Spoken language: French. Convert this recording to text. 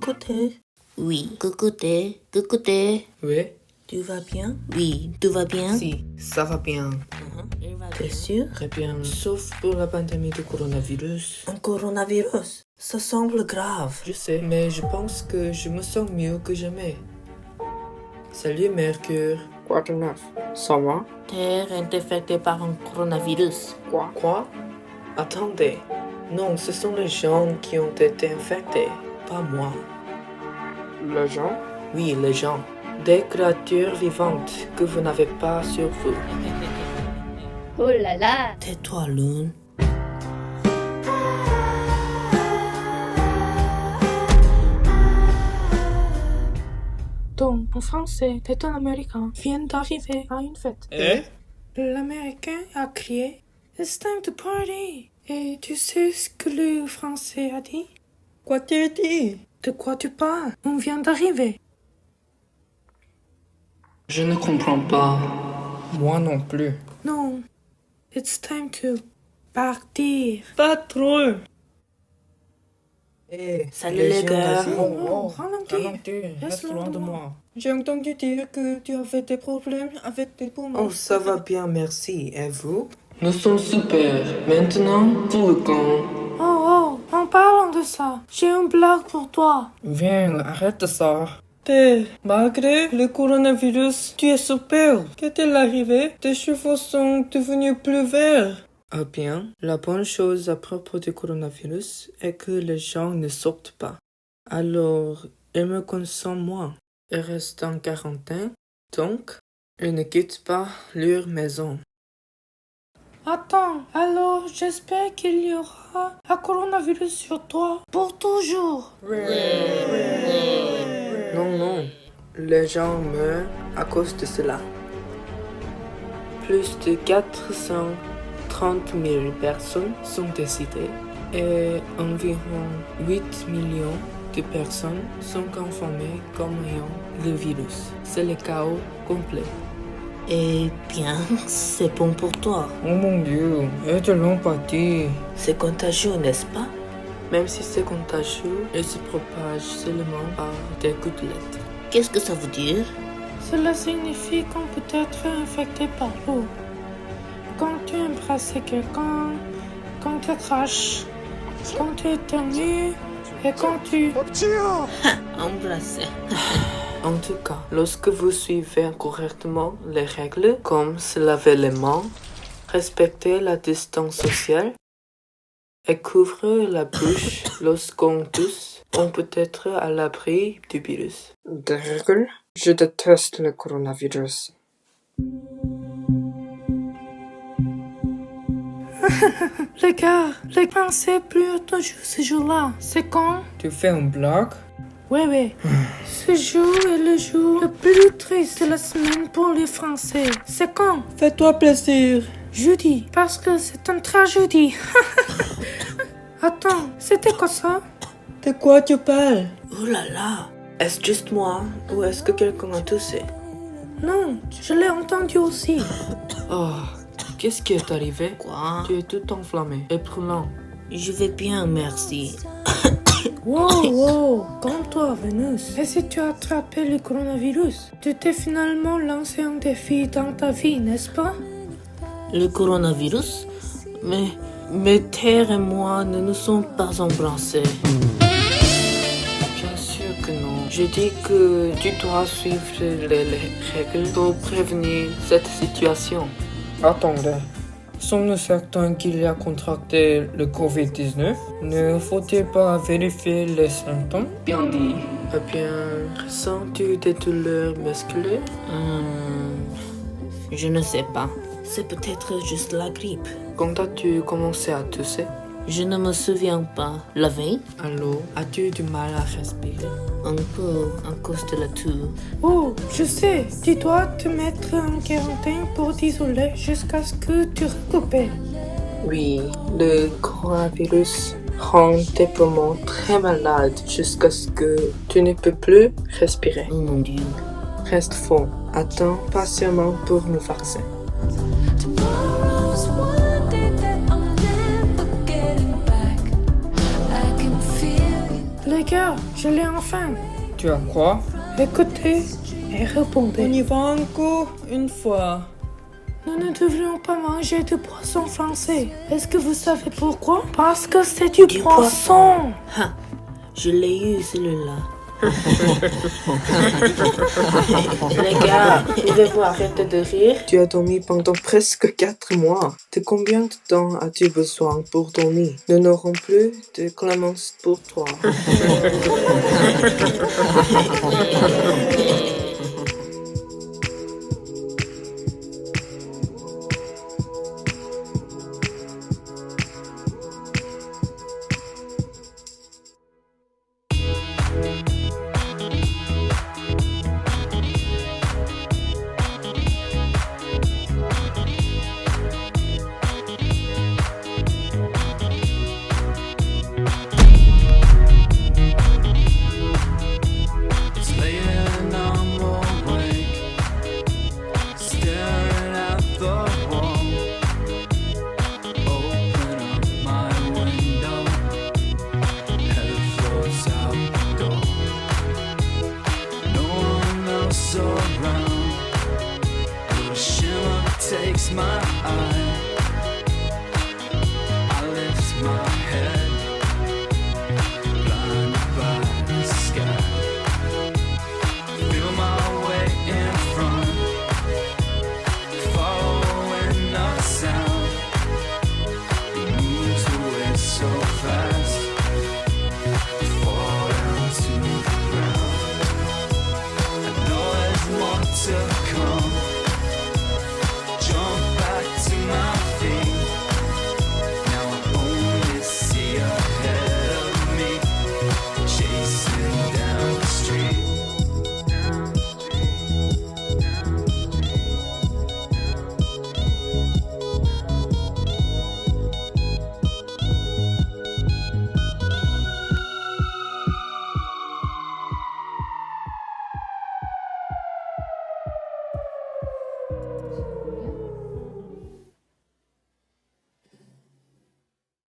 Coucouté. Oui, coucouté, coucouté. Oui, Tu vas bien? Oui, tout va bien? si, ça va bien. T'es sûr? Très bien, sauf pour la pandémie du coronavirus. Un coronavirus? Ça semble grave. Je sais, mais je pense que je me sens mieux que jamais. Salut Mercure. Quoi de neuf? Ça va? Terre est infectée par un coronavirus. Quoi? Quoi? Attendez. Non, ce sont les gens qui ont été infectés, pas moi. Les gens? Oui, les gens. Des créatures vivantes que vous n'avez pas sur vous. Oh là là! Tais-toi, Lune. Donc, en français, c'est un Américain vient d'arriver à une fête. Eh? L'Américain a crié It's time to party! Et tu sais ce que le Français a dit? Quoi tu dis? De quoi tu parles? On vient d'arriver. Je ne comprends pas. Moi non plus. Non. It's time to partir. Pas trop. Eh, Salut les gars. Oh, ralentis. Reste loin loin de de moi. moi. J'ai entendu dire que tu avais des problèmes avec tes poumons. Oh, ça va bien, merci. Et vous? Nous sommes super. Maintenant, pour le camp. Oh, en parlant de ça, j'ai une blague pour toi. Viens, arrête ça. Malgré le coronavirus, tu es super. Qu'est-il arrivé? Tes cheveux sont devenus plus verts. Ah bien, la bonne chose à propos du coronavirus est que les gens ne sortent pas. Alors, ils me consomment moins. Ils restent en quarantaine, donc ils ne quittent pas leur maison. Attends, alors j'espère qu'il y aura un coronavirus sur toi pour toujours. Non, les gens meurent à cause de cela. Plus de 430 000 personnes sont décédées et environ 8 millions de personnes sont conformées comme ayant le virus. C'est le chaos complet. Eh bien, c'est bon pour toi. Oh mon Dieu, et de l'empathie. C'est contagieux, n'est-ce pas? Même si c'est contagieux, il se propage seulement par des gouttelettes. Qu'est-ce que ça veut dire? Cela signifie qu'on peut être infecté par l'eau. Quand tu embrasses quelqu'un, quand tu craches, quand tu éternues et quand tu... Embrasser. En tout cas, lorsque vous suivez correctement les règles, comme se laver les mains, respecter la distance sociale et couvrir la bouche lorsqu'on tousse, on peut être à l'abri du virus. Des règles? Je déteste le coronavirus. Les gars, les pensées plus toujours ce jour-là. C'est quand? Tu fais une blague? Ouais. Ce jour est le jour le plus triste de la semaine pour les Français. C'est quand? Fais-toi plaisir. Jeudi, parce que c'est une tragédie. Attends, c'était quoi ça? De quoi tu parles? Oh là là. Est-ce juste moi ou est-ce que quelqu'un a toussé? Non, je l'ai entendu aussi. Oh, qu'est-ce qui est arrivé? Quoi? Tu es tout enflammé et brûlant. Je vais bien, merci. Wow, calme-toi, Vénus. Et si tu as attrapé le coronavirus, tu t'es finalement lancé un défi dans ta vie, n'est-ce pas? Le coronavirus? Mais Terre et moi ne nous sommes pas embrassés. Bien sûr que non. Je dis que tu dois suivre les règles pour prévenir cette situation. Attendez. Sommes-nous certains qu'il a contracté le Covid-19? Ne faut-il pas vérifier les symptômes? Bien dit. Eh bien, ressens-tu des douleurs musculaires? Je ne sais pas. C'est peut-être juste la grippe. Quand as-tu commencé à tousser? Je ne me souviens pas. La veille? Alors, as-tu du mal à respirer? Un peu, à cause de la toux. Oh, je sais, tu dois te mettre en quarantaine pour t'isoler jusqu'à ce que tu récupères. Oui, le coronavirus rend tes poumons très malades jusqu'à ce que tu ne peux plus respirer. Oh mon Dieu. Reste fort. Attends patiemment pour me vacciner. Tomorrow's one day that I'm never getting back. I can feel it. Les gars, je l'ai enfin. Tu as quoi? Écoutez et On répondez. y va encore une fois. Nous ne devrions pas manger de poisson français. Est-ce que vous savez pourquoi? Parce que c'est du poisson. Ha, je l'ai eu celui-là. Les gars, pouvez-vous arrêter de rire? Tu as dormi pendant presque 4 mois. De combien de temps as-tu besoin pour dormir? Nous n'aurons plus de clémence pour toi. It's late and I'm awake, staring at the wall. Open up my window, head floats out the door. No one else around, the shimmer takes my eye.